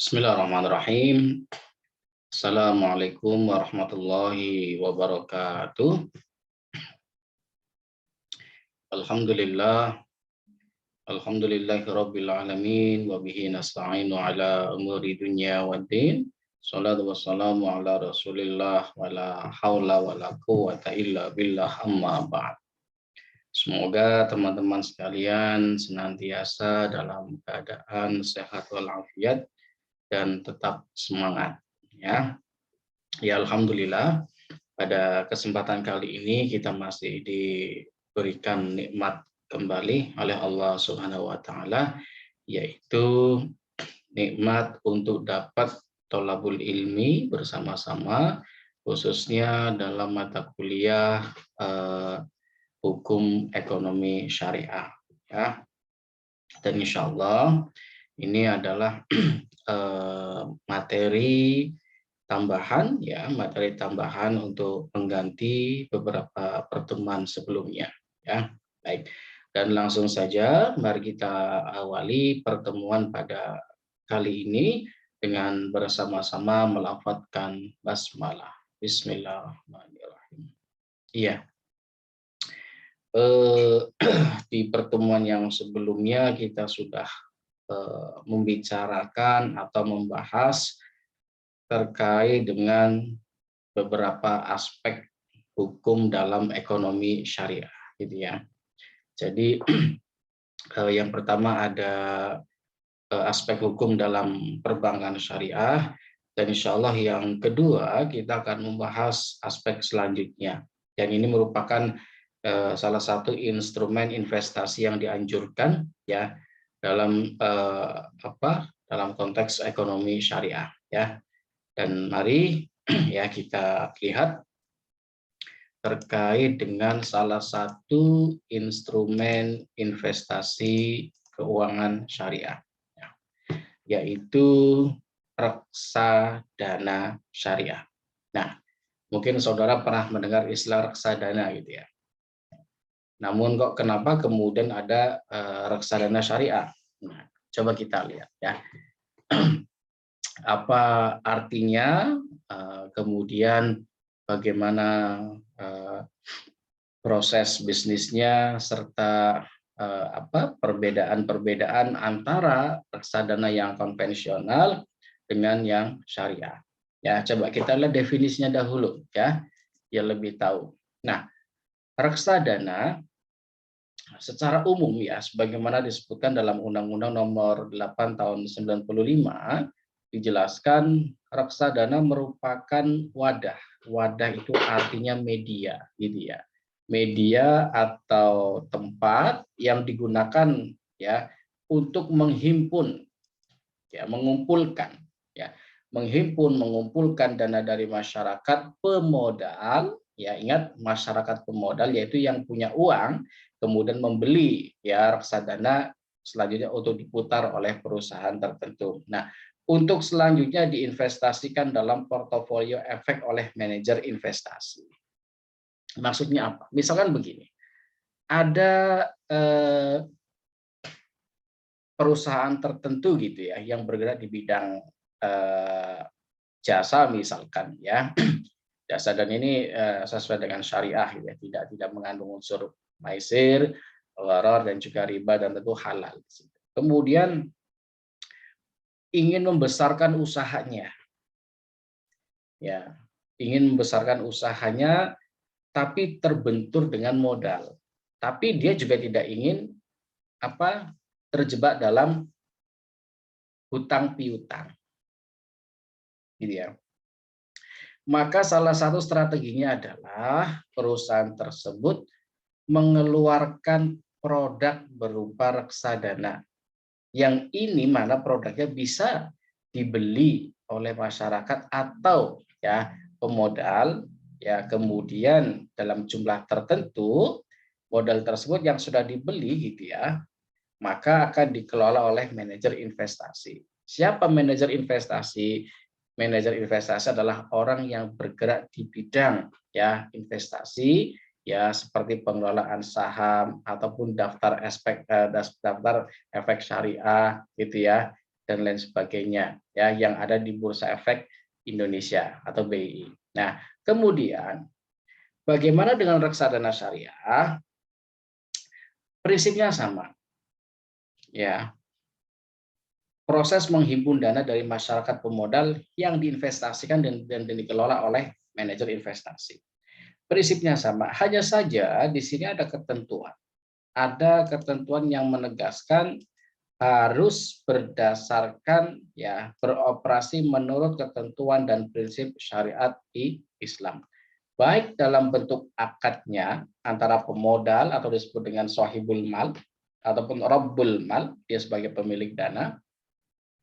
Bismillahirrahmanirrahim. Assalamualaikum warahmatullahi wabarakatuh. Alhamdulillah, alhamdulillahirabbil alamin wa bihi nasta'inu ala umuri dunya waddin. Shalatu wassalamu ala Rasulillah wa la haula wa la quwwata illa billah amma ba'd. Semoga teman-teman sekalian senantiasa dalam keadaan sehat walafiat dan tetap semangat ya. Ya alhamdulillah pada kesempatan kali ini kita masih diberikan nikmat kembali oleh Allah Subhanahu wa taala, yaitu nikmat untuk dapat tholabul ilmi bersama-sama, khususnya dalam mata kuliah hukum ekonomi syariah ya. Dan insya Allah ini adalah materi tambahan untuk mengganti beberapa pertemuan sebelumnya ya. Baik. Dan langsung saja mari kita awali pertemuan pada kali ini dengan bersama-sama melafadzkan basmalah. Bismillahirrahmanirrahim. Iya. Di pertemuan yang sebelumnya kita sudah membicarakan atau membahas terkait dengan beberapa aspek hukum dalam ekonomi syariah gitu ya. Jadi yang pertama ada aspek hukum dalam perbankan syariah, dan insya Allah yang kedua kita akan membahas aspek selanjutnya, dan ini merupakan salah satu instrumen investasi yang dianjurkan ya dalam dalam konteks ekonomi syariah ya. Dan mari ya kita lihat terkait dengan salah satu instrumen investasi keuangan syariah ya, yaitu reksadana syariah. Nah, mungkin saudara pernah mendengar istilah reksadana gitu ya. Namun kok kenapa kemudian ada reksadana syariah? Nah, coba kita lihat ya. Apa artinya, kemudian bagaimana proses bisnisnya, serta perbedaan-perbedaan antara reksadana yang konvensional dengan yang syariah. Ya, coba kita lihat definisinya dahulu ya, biar lebih tahu. Nah, reksadana secara umum ya, sebagaimana disebutkan dalam Undang-Undang Nomor 8 Tahun 95, dijelaskan reksadana merupakan wadah. Wadah itu artinya media, gitu ya. Media atau tempat yang digunakan ya untuk menghimpun, ya, mengumpulkan, ya, mengumpulkan dana dari masyarakat pemodal. Ya, ingat masyarakat pemodal yaitu yang punya uang, kemudian membeli ya reksadana selanjutnya untuk diputar oleh perusahaan tertentu. Nah, untuk selanjutnya diinvestasikan dalam portofolio efek oleh manajer investasi. Maksudnya apa? Misalkan begini, ada perusahaan tertentu gitu ya yang bergerak di bidang jasa misalkan ya. Jasa dan ini sesuai dengan syariah ya, tidak mengandung unsur maisir, gharar dan juga riba, dan tentu halal. Kemudian ingin membesarkan usahanya, ya, ingin membesarkan usahanya, tapi terbentur dengan modal. Tapi dia juga tidak ingin terjebak dalam hutang piutang, gitu ya. Maka salah satu strateginya adalah perusahaan tersebut mengeluarkan produk berupa reksadana. Yang ini mana produknya bisa dibeli oleh masyarakat atau ya pemodal, ya, kemudian dalam jumlah tertentu modal tersebut yang sudah dibeli gitu ya, maka akan dikelola oleh manajer investasi. Siapa manajer investasi? Manajer investasi adalah orang yang bergerak di bidang ya investasi, ya, seperti pengelolaan saham ataupun daftar efek syariah gitu ya. dan lain sebagainya ya yang ada di Bursa Efek Indonesia atau BI. Nah, kemudian bagaimana dengan reksadana syariah? Prinsipnya sama. Ya. Proses menghimpun dana dari masyarakat pemodal yang diinvestasikan dan dikelola oleh manajer investasi. Prinsipnya sama, hanya saja di sini ada ketentuan. Ada ketentuan yang menegaskan harus berdasarkan ya beroperasi menurut ketentuan dan prinsip syariat Islam. Baik dalam bentuk akadnya antara pemodal atau disebut dengan sahibul mal ataupun rabbul mal, dia sebagai pemilik dana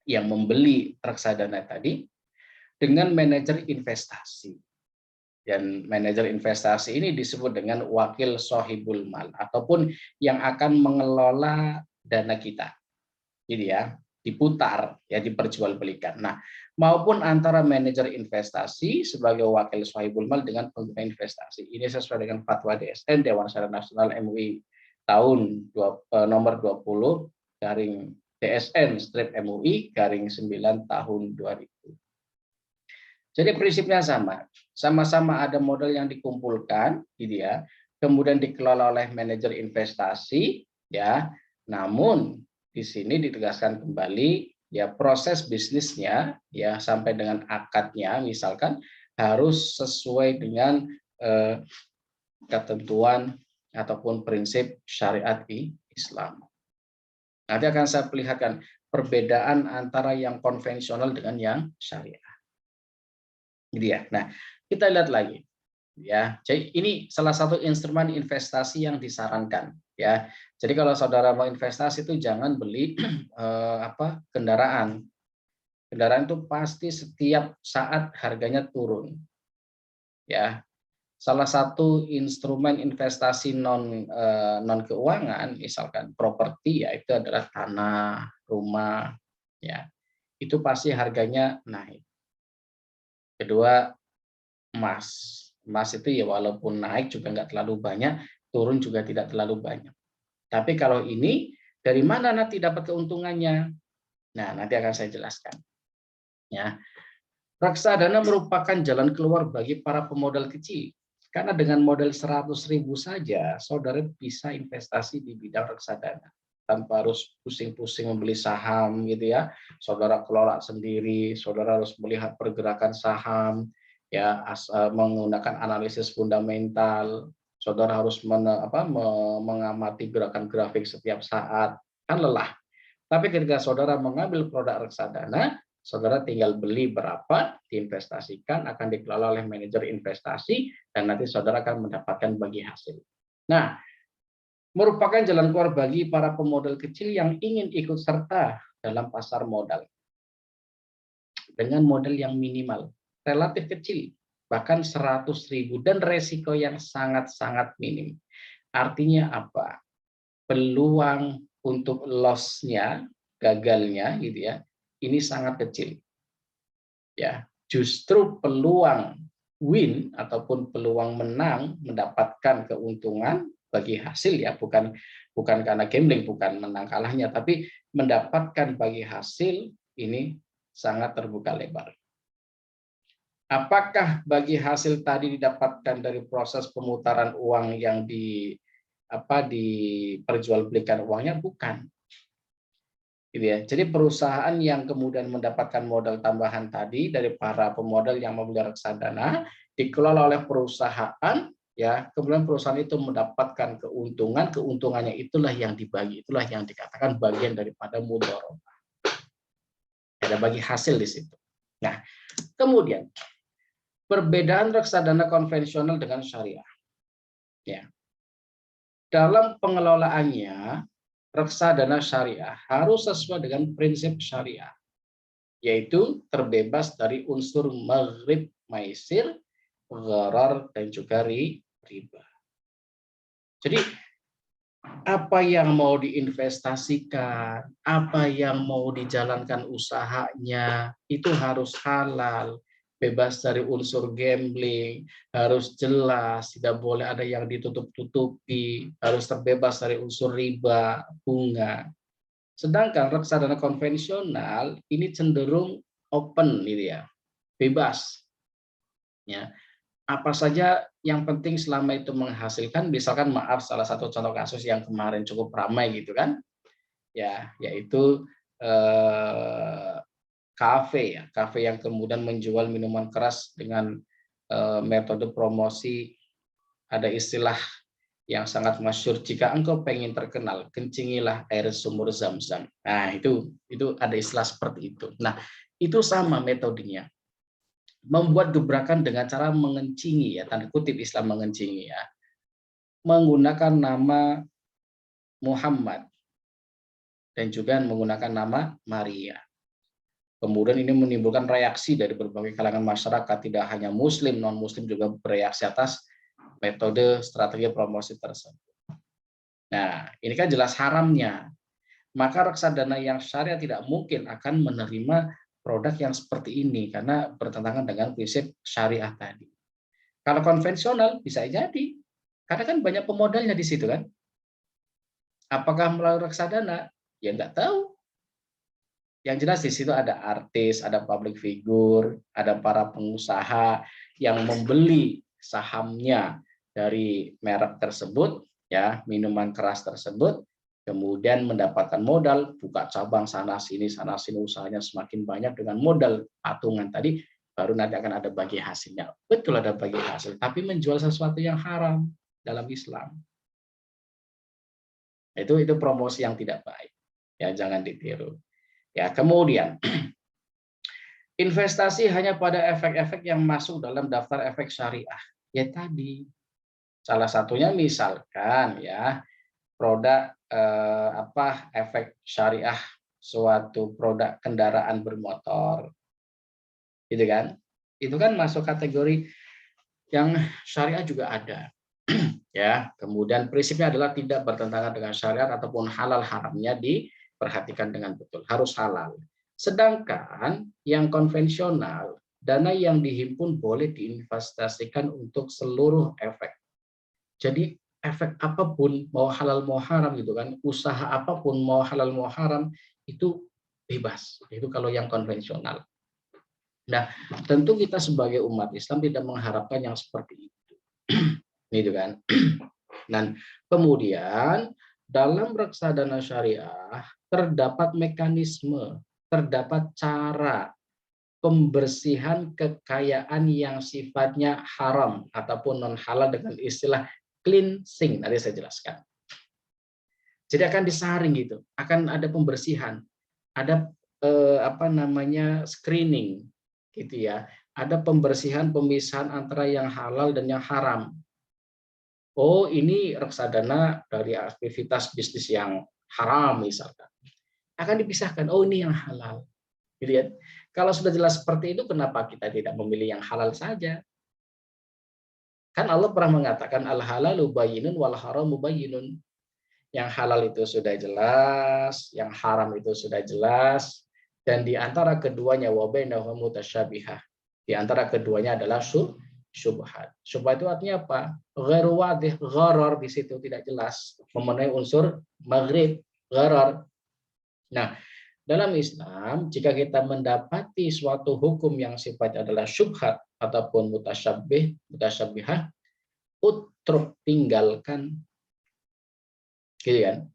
yang membeli reksadana tadi dengan manajer investasi. Dan manajer investasi ini disebut dengan wakil sahibul mal ataupun yang akan mengelola dana kita. Jadi ya, diputar ya diperjualbelikan. Nah, maupun antara manajer investasi sebagai wakil sahibul mal dengan pengguna investasi. Ini sesuai dengan fatwa DSN Dewan Syariah Nasional MUI tahun nomor 20 garing DSN strip MUI garing 9 tahun 2000. Jadi prinsipnya sama. Sama-sama ada modal yang dikumpulkan gitu ya. Kemudian dikelola oleh manajer investasi ya. Namun di sini ditegaskan kembali ya proses bisnisnya ya sampai dengan akadnya misalkan harus sesuai dengan ketentuan ataupun prinsip syariat Islam. Nanti akan saya perlihatkan perbedaan antara yang konvensional dengan yang syariah. Gitu ya. Nah, kita lihat lagi ya. Jadi ini salah satu instrumen investasi yang disarankan ya. Jadi kalau saudara mau investasi itu jangan beli kendaraan. Kendaraan itu pasti setiap saat harganya turun. Ya. Salah satu instrumen investasi non keuangan misalkan properti ya itu adalah tanah, rumah ya. Itu pasti harganya naik. Kedua emas. Emas itu ya walaupun naik juga nggak terlalu banyak, turun juga tidak terlalu banyak. Tapi kalau ini dari mana nanti dapat keuntungannya? Nah, nanti akan saya jelaskan. Ya. Reksadana merupakan jalan keluar bagi para pemodal kecil. Karena dengan modal 100.000 saja, saudara bisa investasi di bidang reksadana. Tanpa harus pusing-pusing membeli saham gitu ya. Saudara kelola sendiri, saudara harus melihat pergerakan saham, ya menggunakan analisis fundamental. Saudara harus mengamati gerakan grafik setiap saat. Kan lelah. Tapi ketika saudara mengambil produk reksadana, saudara tinggal beli berapa, diinvestasikan, akan dikelola oleh manajer investasi, dan nanti saudara akan mendapatkan bagi hasil. Nah, merupakan jalan keluar bagi para pemodal kecil yang ingin ikut serta dalam pasar modal. Dengan modal yang minimal, relatif kecil, bahkan 100.000, dan resiko yang sangat-sangat minim. Artinya apa? Peluang untuk loss-nya, gagalnya gitu ya, ini sangat kecil. Ya, justru peluang win ataupun peluang menang mendapatkan keuntungan bagi hasil ya, bukan karena gambling, bukan menang kalahnya, tapi mendapatkan bagi hasil ini sangat terbuka lebar. Apakah bagi hasil tadi didapatkan dari proses pemutaran uang yang diperjualbelikan uangnya? Bukan. Gitu ya. Jadi perusahaan yang kemudian mendapatkan modal tambahan tadi dari para pemodal yang membeli reksadana dikelola oleh perusahaan ya, kemudian perusahaan itu mendapatkan keuntungan, keuntungannya itulah yang dibagi, itulah yang dikatakan bagian daripada mudharabah. Ada bagi hasil di situ. Nah, kemudian perbedaan reksadana konvensional dengan syariah. Ya. Dalam pengelolaannya, reksadana syariah harus sesuai dengan prinsip syariah, yaitu terbebas dari unsur maghrib maisir, gharar, dan juga riba. Jadi apa yang mau diinvestasikan, apa yang mau dijalankan usahanya, itu harus halal, bebas dari unsur gambling, harus jelas, tidak boleh ada yang ditutup-tutupi, harus terbebas dari unsur riba, bunga. Sedangkan reksadana konvensional ini cenderung open gitu ya, bebas. Ya, apa saja yang penting selama itu menghasilkan, misalkan maaf salah satu contoh kasus yang kemarin cukup ramai gitu kan, ya yaitu kafe ya, kafe yang kemudian menjual minuman keras dengan metode promosi, ada istilah yang sangat masyhur, jika engkau pengen terkenal, kencingilah air sumur Zam-Zam. Nah, itu ada istilah seperti itu. Nah, itu sama metodenya. Membuat gebrakan dengan cara mengencingi ya, tanda kutip Islam mengencingi ya. Menggunakan nama Muhammad dan juga menggunakan nama Maria. Kemudian ini menimbulkan reaksi dari berbagai kalangan masyarakat, tidak hanya muslim, non-muslim juga bereaksi atas metode strategi promosi tersebut. Nah, ini kan jelas haramnya. Maka reksadana yang syariah tidak mungkin akan menerima produk yang seperti ini karena bertentangan dengan prinsip syariah tadi. Kalau konvensional bisa jadi, karena kan banyak pemodalnya di situ kan. Apakah melalui reksadana? Ya nggak tahu. Yang jelas di situ ada artis, ada public figure, ada para pengusaha yang membeli sahamnya dari merek tersebut, ya minuman keras tersebut, kemudian mendapatkan modal, buka cabang sana sini usahanya semakin banyak dengan modal patungan tadi, baru nanti akan ada bagi hasilnya. Betul ada bagi hasil, tapi menjual sesuatu yang haram dalam Islam. Itu promosi yang tidak baik. Ya, jangan ditiru. Ya, kemudian investasi hanya pada efek-efek yang masuk dalam daftar efek syariah. Ya tadi, salah satunya misalkan ya produk efek syariah suatu produk kendaraan bermotor, gitu kan? Itu kan masuk kategori yang syariah juga ada. Ya, kemudian prinsipnya adalah tidak bertentangan dengan syariat ataupun halal haramnya diperhatikan dengan betul, harus halal. Sedangkan yang konvensional, dana yang dihimpun boleh diinvestasikan untuk seluruh efek. Jadi efek apapun, mau halal mau haram gitu kan, usaha apapun mau halal mau haram itu bebas. Itu kalau yang konvensional. Nah, tentu kita sebagai umat Islam tidak mengharapkan yang seperti itu. Gitu kan. Dan kemudian dalam reksadana syariah terdapat mekanisme, terdapat cara pembersihan kekayaan yang sifatnya haram ataupun non halal dengan istilah cleansing. Nanti saya jelaskan. Jadi akan disaring gitu, akan ada pembersihan, ada screening gitu ya, ada pembersihan pemisahan antara yang halal dan yang haram. Oh, ini reksadana dari aktivitas bisnis yang haram misalkan. Akan dipisahkan, oh ini yang halal. Gitu ya. Kalau sudah jelas seperti itu, kenapa kita tidak memilih yang halal saja? Kan Allah pernah mengatakan al-halalu bayyinun wal haramu bayyinun. Yang halal itu sudah jelas, yang haram itu sudah jelas, dan di antara keduanya wa bainahum mutasyabihah. Di antara keduanya adalah syubhat. Syubhat itu artinya apa? Ghairu wadih, gharar di situ tidak jelas, memenuhi unsur maghrib, gharar. Nah, dalam Islam jika kita mendapati suatu hukum yang sifatnya adalah syubhat ataupun mutasyabihah, utruk tinggalkan. Gitu kan?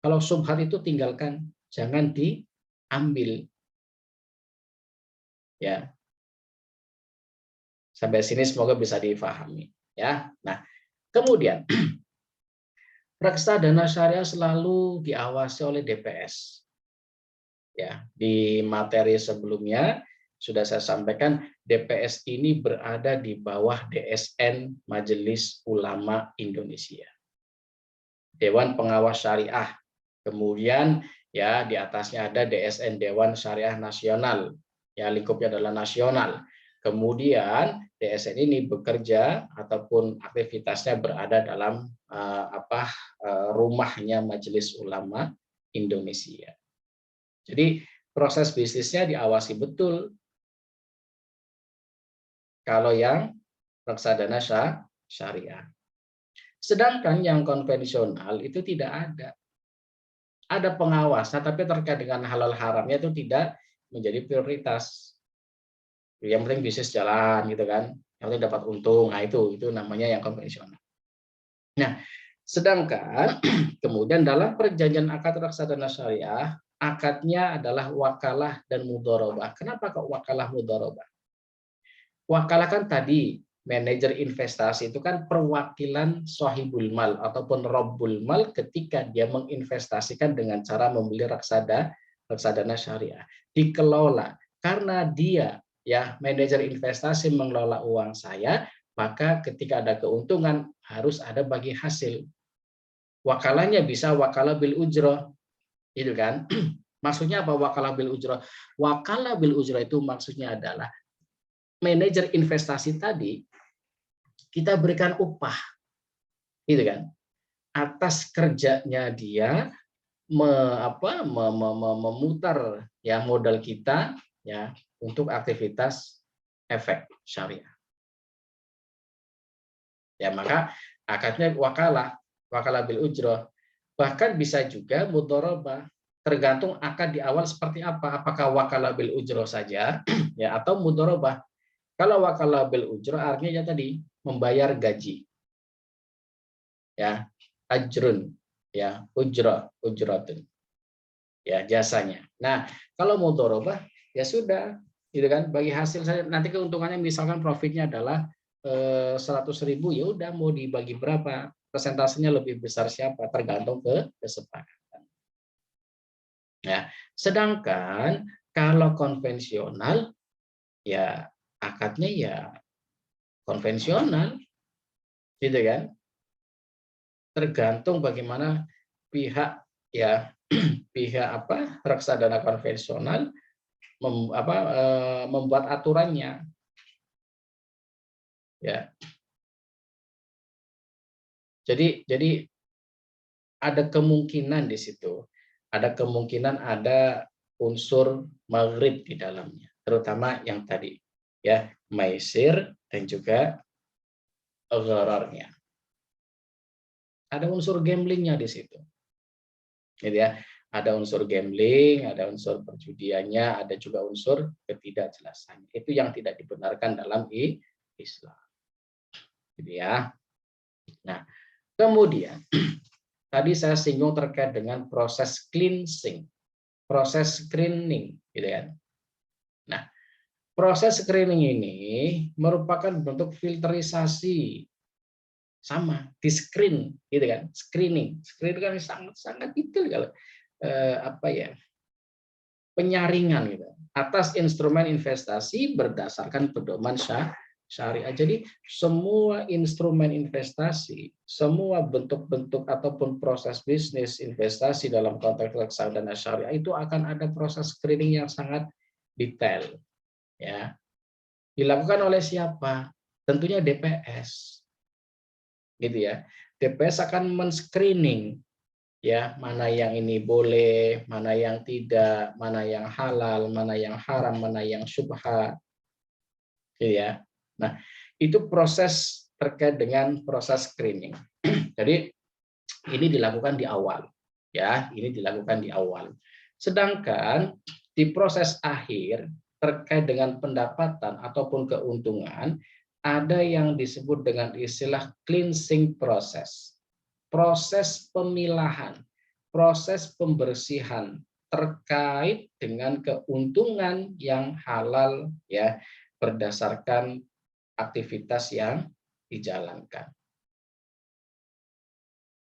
Kalau syubhat itu tinggalkan, jangan diambil. Ya. Sampai sini semoga bisa difahami, ya. Nah, kemudian reksadana syariah selalu diawasi oleh DPS. Ya, di materi sebelumnya sudah saya sampaikan DPS ini berada di bawah DSN Majelis Ulama Indonesia. Dewan Pengawas Syariah. Kemudian ya di atasnya ada DSN Dewan Syariah Nasional. Ya, lingkupnya adalah nasional. Kemudian DSN ini bekerja ataupun aktivitasnya berada dalam rumahnya Majelis Ulama Indonesia. Jadi proses bisnisnya diawasi betul. Kalau yang reksadana syariah. Sedangkan yang konvensional itu tidak ada. ada pengawas, tapi terkait dengan halal haramnya itu tidak menjadi prioritas. Yang penting bisnis jalan gitu kan, yang penting dapat untung. Nah itu namanya yang konvensional. Nah, sedangkan kemudian dalam perjanjian akad reksadana syariah, akadnya adalah wakalah dan mudharabah. Kenapa kok wakalah mudharabah? Wakalah kan tadi manajer investasi itu kan perwakilan sohibul mal ataupun robbul mal ketika dia menginvestasikan dengan cara membeli reksadana syariah. Dikelola karena dia ya manajer investasi mengelola uang saya, maka ketika ada keuntungan harus ada bagi hasil. Wakalahnya bisa wakalah bil ujroh, itu kan? Maksudnya apa wakalah bil ujroh? Wakalah bil ujroh itu maksudnya adalah manajer investasi tadi kita berikan upah, gitu kan? Atas kerjanya dia memutar ya modal kita ya untuk aktivitas efek syariah. Ya maka akadnya wakalah bil ujroh. Bahkan bisa juga mudharabah, tergantung akad di awal seperti apa. Apakah wakalah bil ujroh saja ya atau mudharabah. Kalau wakalah bil ujroh artinya ya tadi membayar gaji. Ya, ajrun ya, ujratun. Ya, jasanya. Nah, kalau mudharabah ya sudah, gitu kan, bagi hasil saya nanti keuntungannya misalkan profitnya adalah 100.000, ya udah mau dibagi berapa, persentasenya lebih besar siapa tergantung kesepakatan. Ya, sedangkan kalau konvensional ya akadnya ya konvensional, gitu kan, tergantung bagaimana pihak ya pihak reksadana konvensional membuat aturannya ya. Jadi ada kemungkinan di situ, ada kemungkinan ada unsur maghrib di dalamnya, terutama yang tadi ya maisir dan juga ghararnya. Ada unsur gamblingnya di situ, gitu ya. Ada unsur gambling, ada unsur perjudiannya, ada juga unsur ketidakjelasannya. Itu yang tidak dibenarkan dalam Islam, gitu ya. Nah, kemudian tadi saya singgung terkait dengan proses cleansing, proses screening, gitu kan. Nah, proses screening ini merupakan bentuk filterisasi, sama di screen, gitu kan. Screening kan sangat detail kalau penyaringan gitu atas instrumen investasi berdasarkan pedoman syariah. Jadi semua instrumen investasi, semua bentuk-bentuk ataupun proses bisnis investasi dalam konteks reksadana syariah itu akan ada proses screening yang sangat detail. Ya, dilakukan oleh siapa? Tentunya DPS, gitu ya. DPS akan men-screening ya mana yang ini boleh, mana yang tidak, mana yang halal, mana yang haram, mana yang syubhat, ya. Nah, itu proses terkait dengan proses screening. Jadi ini dilakukan di awal, ya, ini dilakukan di awal. Sedangkan di proses akhir terkait dengan pendapatan ataupun keuntungan ada yang disebut dengan istilah cleansing process. Proses pemilahan, proses pembersihan terkait dengan keuntungan yang halal ya berdasarkan aktivitas yang dijalankan.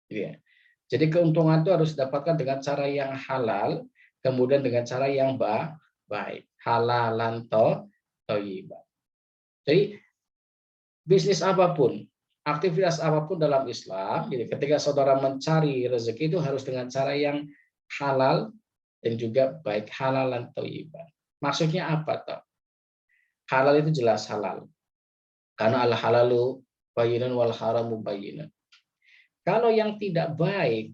Ya. Jadi keuntungan itu harus didapatkan dengan cara yang halal, kemudian dengan cara yang baik, halalan thayyibah. Jadi bisnis apapun, aktivitas apapun dalam Islam, jadi ketika saudara mencari rezeki itu harus dengan cara yang halal dan juga baik, halalan thayyibah. Maksudnya apa toh? Halal itu jelas halal. Karena al halalu bayyinun wal haramu bayyinun. Kalau yang tidak baik,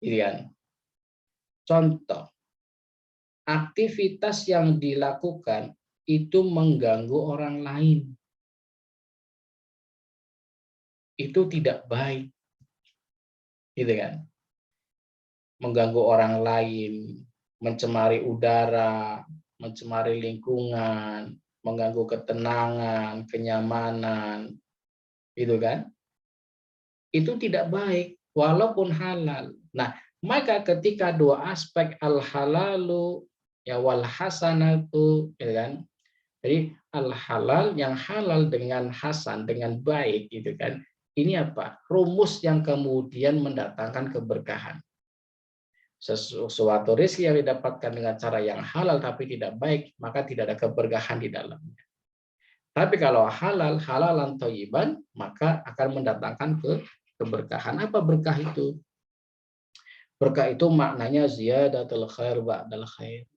kan? Contoh, aktivitas yang dilakukan itu mengganggu orang lain. Itu tidak baik, gitu kan? mengganggu orang lain, mencemari udara, mencemari lingkungan, mengganggu ketenangan, kenyamanan, gitu kan? Itu tidak baik, walaupun halal. Nah, maka ketika dua aspek al-halalu ya wal hasanatu, ya kan? Jadi al-halal yang halal dengan hasan, dengan baik, gitu kan? Ini apa? Rumus yang kemudian mendatangkan keberkahan. Sesuatu rezeki yang didapatkan dengan cara yang halal tapi tidak baik, maka tidak ada keberkahan di dalamnya. Tapi kalau halal, halalan thayyiban, maka akan mendatangkan keberkahan. Apa berkah itu? Berkah itu maknanya ziyadatul khair ba'dal khair.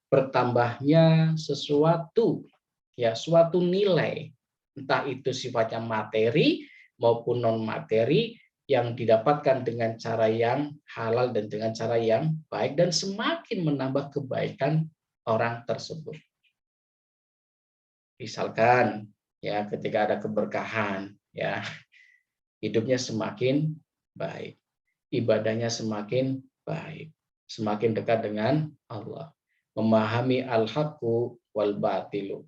Bertambahnya sesuatu, ya, suatu nilai, entah itu sifatnya materi maupun non materi, yang didapatkan dengan cara yang halal dan dengan cara yang baik, dan semakin menambah kebaikan orang tersebut. Misalkan ya, ketika ada keberkahan, ya, hidupnya semakin baik, ibadahnya semakin baik, semakin dekat dengan Allah, memahami al-haqqu wal batilu,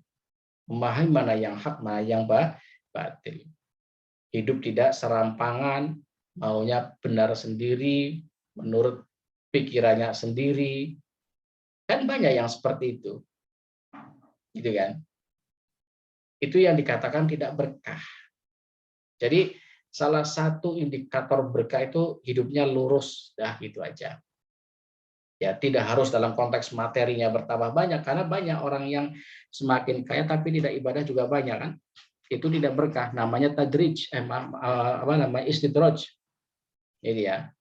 memahami mana yang hak, mana yang batil. Hidup tidak serampangan, maunya benar sendiri, menurut pikirannya sendiri. Kan banyak yang seperti itu. Gitu kan? Itu yang dikatakan tidak berkah. Jadi salah satu indikator berkah itu hidupnya lurus, dah gitu aja. Ya, tidak harus dalam konteks materinya bertambah banyak, karena banyak orang yang semakin kaya tapi tidak ibadah juga banyak kan. Itu tidak berkah, namanya tadrij, istidraj. Jadi ya,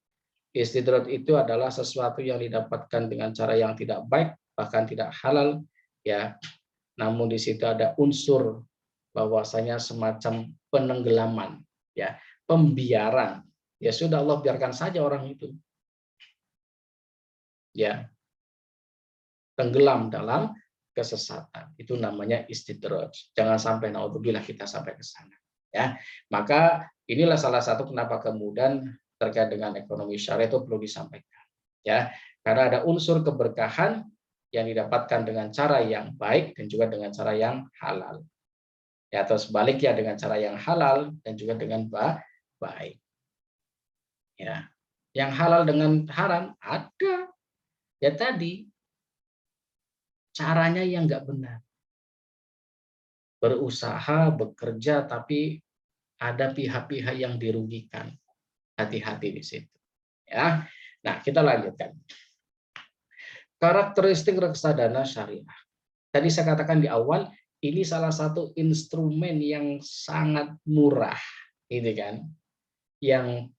istidraj itu adalah sesuatu yang didapatkan dengan cara yang tidak baik, bahkan tidak halal, ya. Namun di situ ada unsur bahwasanya semacam penenggelaman, ya, pembiaran. Ya sudah, Allah biarkan saja orang itu, ya, tenggelam dalam kesesatan. Itu namanya istidraj. Jangan sampai naudzubillah kita sampai ke sana, ya. Maka inilah salah satu kenapa kemudian terkait dengan ekonomi syariah itu perlu disampaikan, ya, karena ada unsur keberkahan yang didapatkan dengan cara yang baik dan juga dengan cara yang halal, ya, atau sebaliknya dengan cara yang halal dan juga dengan baik, ya. Yang halal dengan haram ada, ya, tadi caranya yang nggak benar, berusaha bekerja tapi ada pihak-pihak yang dirugikan, hati-hati di situ, ya. Nah, kita lanjutkan. Karakteristik reksadana syariah. Tadi saya katakan di awal, ini salah satu instrumen yang sangat murah, ini kan, yang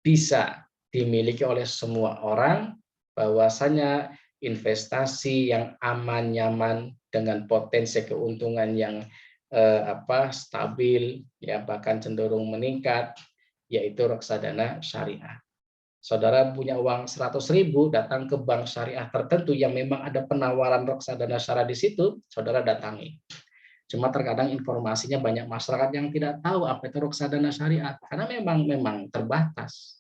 bisa dimiliki oleh semua orang, bahwasanya investasi yang aman, nyaman, dengan potensi keuntungan yang stabil, ya, bahkan cenderung meningkat, yaitu reksadana syariah. Saudara punya uang 100.000, datang ke bank syariah tertentu yang memang ada penawaran reksadana syariah di situ, saudara datangi. Cuma terkadang informasinya banyak masyarakat yang tidak tahu apa itu reksadana syariah, karena memang terbatas.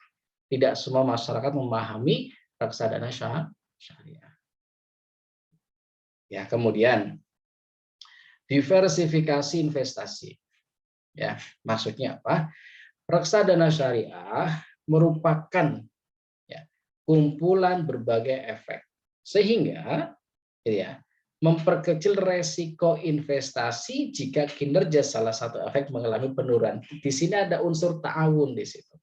Tidak semua masyarakat memahami reksadana syariah. Ya, kemudian diversifikasi investasi. Ya, maksudnya apa? Reksadana syariah merupakan, ya, kumpulan berbagai efek, sehingga, ya, memperkecil resiko investasi jika kinerja salah satu efek mengalami penurunan. Di sini ada unsur ta'awun di situ.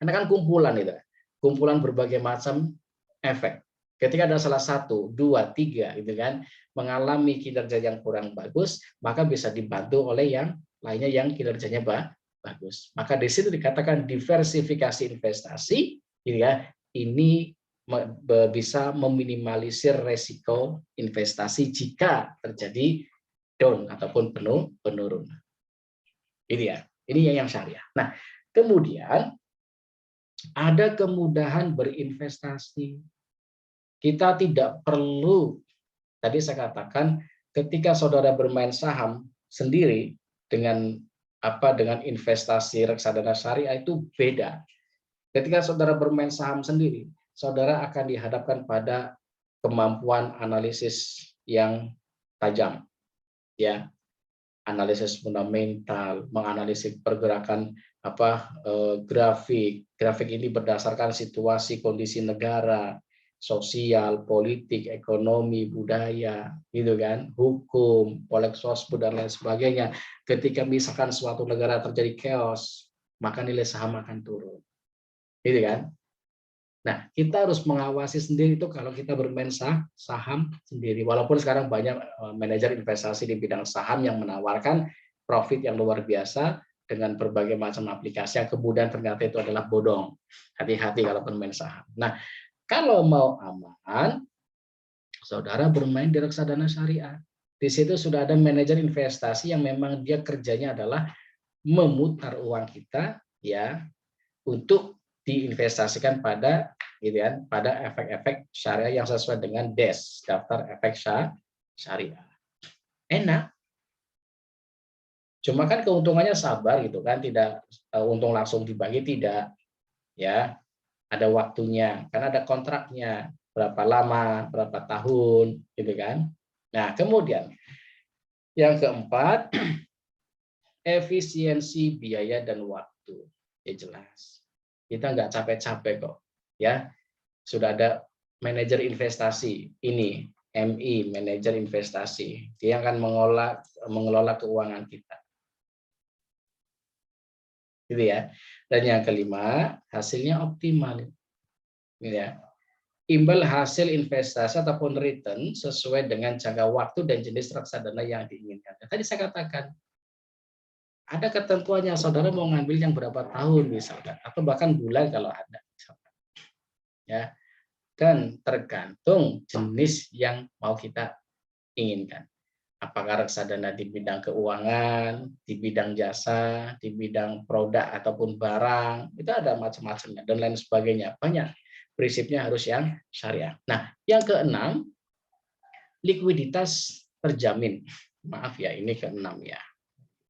Karena kan kumpulan itu, kumpulan berbagai macam efek. Ketika ada salah satu, dua, tiga, gitu kan, mengalami kinerja yang kurang bagus, maka bisa dibantu oleh yang lainnya yang kinerjanya bagus. Maka di situ dikatakan diversifikasi investasi, gitu ya. Ini bisa meminimalisir resiko investasi jika terjadi down ataupun penurunan. Ini ya, ini yang syariah. Nah, kemudian ada kemudahan berinvestasi. Kita tidak perlu, tadi saya katakan, ketika saudara bermain saham sendiri dengan dengan investasi reksadana syariah itu beda. Ketika saudara bermain saham sendiri, saudara akan dihadapkan pada kemampuan analisis yang tajam, ya, analisis fundamental, menganalisis pergerakan grafik. Grafik ini berdasarkan situasi kondisi negara, sosial, politik, ekonomi, budaya, gitu kan, hukum, polek sosbud dan lain sebagainya. Ketika misalkan suatu negara terjadi chaos, maka nilai saham akan turun, gitu kan. Nah, kita harus mengawasi sendiri itu kalau kita bermain saham sendiri. Walaupun sekarang banyak manajer investasi di bidang saham yang menawarkan profit yang luar biasa dengan berbagai macam aplikasi yang kemudian ternyata itu adalah bodong. Hati-hati kalau bermain saham. Nah, kalau mau aman, saudara bermain di reksadana syariah. Di situ sudah ada manajer investasi yang memang dia kerjanya adalah memutar uang kita, ya, untuk diinvestasikan pada, gitu kan, pada efek-efek syariah yang sesuai dengan DES, daftar efek syariah. Enak. Cuma kan keuntungannya sabar gitu kan, tidak untung langsung dibagi, tidak, ya. Ada waktunya, karena ada kontraknya, berapa lama, berapa tahun, gitu kan. Nah, kemudian yang keempat, efisiensi biaya dan waktu. Ya jelas. Kita nggak capek-capek kok, ya. Sudah ada manajer investasi ini, MI, manajer investasi. Dia akan mengelola keuangan kita. Gitu ya. Dan yang kelima, hasilnya optimal. Ya. Imbal hasil investasi ataupun return sesuai dengan jangka waktu dan jenis reksadana yang diinginkan. Tadi saya katakan, ada ketentuannya, saudara mau ngambil yang berapa tahun misalkan, atau bahkan bulan kalau ada. Misalkan. Ya. Dan tergantung jenis yang mau kita inginkan. Apakah reksadana di bidang keuangan, di bidang jasa, di bidang produk ataupun barang, itu ada macam-macamnya dan lain sebagainya. Banyak. Prinsipnya harus yang syariah. Nah, yang keenam, likuiditas terjamin. Maaf ya, ini keenam ya.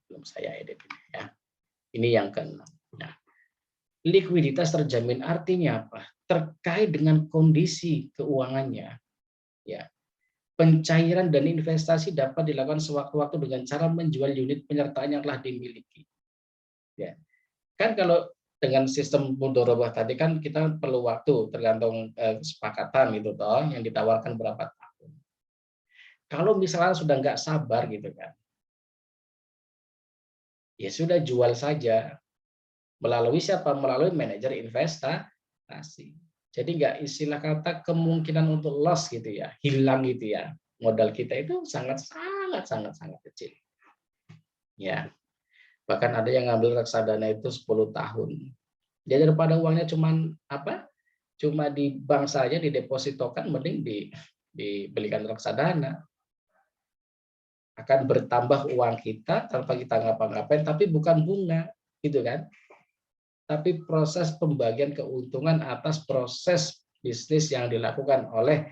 Belum saya edit ini ya. Ini yang keenam. Nah, likuiditas terjamin artinya apa? Terkait dengan kondisi keuangannya. Ya. Pencairan dan investasi dapat dilakukan sewaktu-waktu dengan cara menjual unit penyertaan yang telah dimiliki. Ya. Kan kalau dengan sistem mudharabah tadi kan kita perlu waktu tergantung kesepakatan gitu toh yang ditawarkan berapa tahun. Kalau misalnya sudah nggak sabar gitu kan, ya sudah jual saja. Melalui siapa? Melalui manajer investasi. Jadi nggak istilah kata kemungkinan untuk loss gitu ya, hilang gitu ya. Modal kita itu sangat kecil. Ya, bahkan ada yang ngambil reksadana itu 10 tahun. Jadi daripada uangnya cuma di bank saja didepositokan, mending dibelikan reksadana. Akan bertambah uang kita tanpa kita ngapa-ngapain, tapi bukan bunga, gitu kan? Tapi proses pembagian keuntungan atas proses bisnis yang dilakukan oleh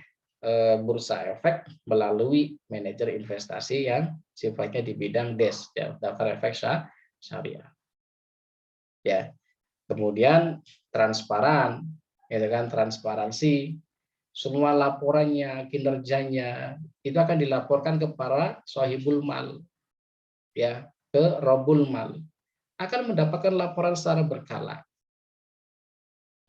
bursa efek melalui manajer investasi yang sifatnya di bidang DES, daftar efek syariah. Ya. Kemudian transparan, ya kan, transparansi. Semua laporannya, kinerjanya itu akan dilaporkan kepada sahibul mal, ya, ke robul mal. Akan mendapatkan laporan secara berkala.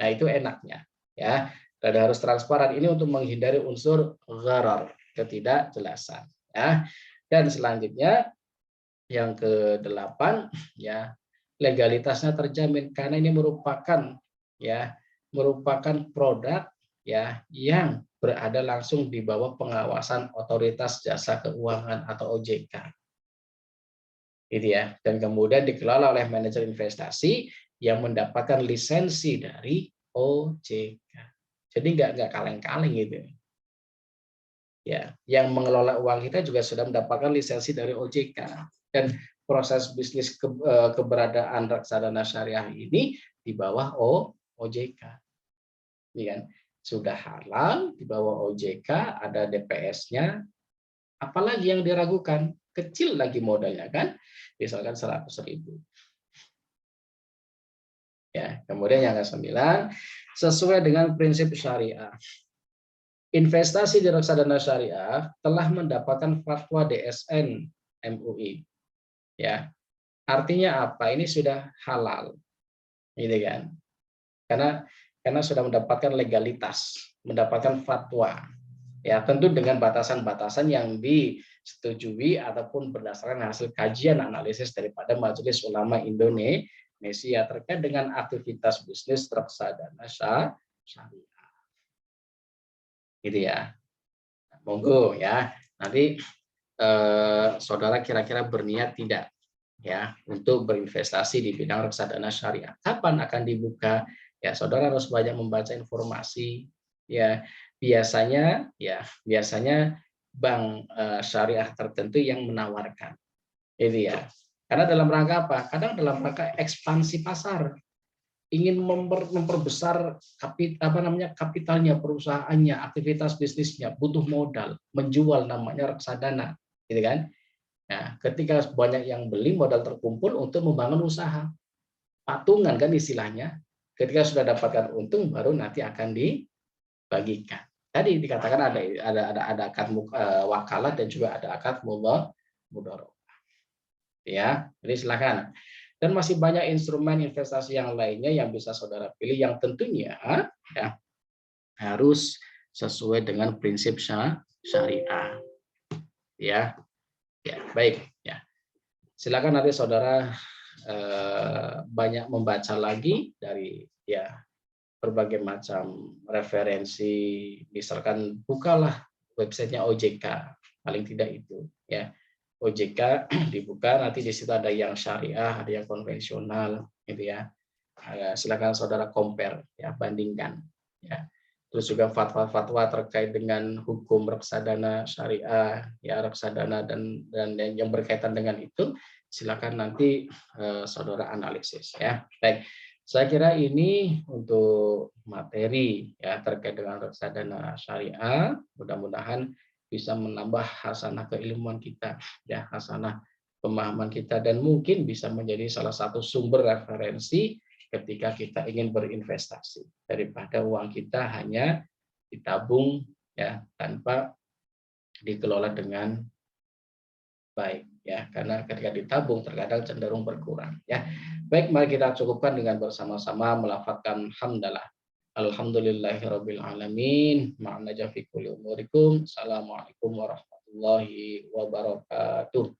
Nah, itu enaknya, ya. Dan harus transparan ini untuk menghindari unsur gharar, ketidakjelasan, ya. Dan selanjutnya yang ke-8, ya, legalitasnya terjamin karena ini merupakan produk ya yang berada langsung di bawah pengawasan Otoritas Jasa Keuangan atau OJK. Gitu ya. Dan kemudian dikelola oleh manajer investasi yang mendapatkan lisensi dari OJK. Jadi nggak kaleng-kaleng gitu. Ya, yang mengelola uang kita juga sudah mendapatkan lisensi dari OJK. Dan proses bisnis keberadaan reksadana syariah ini di bawah OJK. Ini kan sudah halal di bawah OJK, ada DPS-nya. Apalagi yang diragukan? Kecil lagi modalnya kan, misalkan 100.000. Ya, kemudian yang ke-9, sesuai dengan prinsip syariah. Investasi di reksadana syariah telah mendapatkan fatwa DSN MUI. Ya, artinya apa? Ini sudah halal, gitu kan? Karena sudah mendapatkan legalitas, mendapatkan fatwa. Ya, tentu dengan batasan-batasan yang disetujui ataupun berdasarkan hasil kajian analisis daripada Majelis Ulama Indonesia terkait dengan aktivitas bisnis reksadana syariah. Gitu ya. Monggo ya. Nanti saudara kira-kira berniat tidak ya untuk berinvestasi di bidang reksadana syariah. Kapan akan dibuka? Ya, saudara harus banyak membaca informasi. Ya, biasanya bank syariah tertentu yang menawarkan. Itu ya. Karena dalam rangka apa? Kadang dalam rangka ekspansi pasar, ingin memperbesar kapitalnya, perusahaannya, aktivitas bisnisnya, butuh modal, menjual namanya reksadana, gitu kan? Nah, ketika banyak yang beli, modal terkumpul untuk membangun usaha. Patungan kan istilahnya. Ketika sudah dapatkan untung, baru nanti akan dibagikan. Tadi dikatakan ada akad wakalah dan juga ada akad mudharabah. Ya, jadi silakan. Dan masih banyak instrumen investasi yang lainnya yang bisa saudara pilih yang tentunya ya harus sesuai dengan prinsip syariah. Ya, ya baik. Ya, silakan nanti saudara banyak membaca lagi dari ya berbagai macam referensi, misalkan bukalah websitenya OJK, paling tidak itu ya. OJK dibuka, nanti di situ ada yang syariah, ada yang konvensional, gitu ya. Silakan saudara compare, ya bandingkan, ya. Terus juga fatwa-fatwa terkait dengan hukum reksadana syariah, ya reksadana dan yang berkaitan dengan itu, silakan nanti saudara analisis, ya. Baik, saya kira ini untuk materi ya terkait dengan reksadana syariah. Mudah-mudahan bisa menambah hasanah keilmuan kita, ya hasanah pemahaman kita, dan mungkin bisa menjadi salah satu sumber referensi ketika kita ingin berinvestasi, daripada uang kita hanya ditabung ya tanpa dikelola dengan baik ya, karena ketika ditabung terkadang cenderung berkurang ya. Baik, mari kita cukupkan dengan bersama-sama melafadzkan hamdalah. Alhamdulillahirabbil alamin. Ma'ana jafi kulli umurikum. Assalamualaikum warahmatullahi wabarakatuh.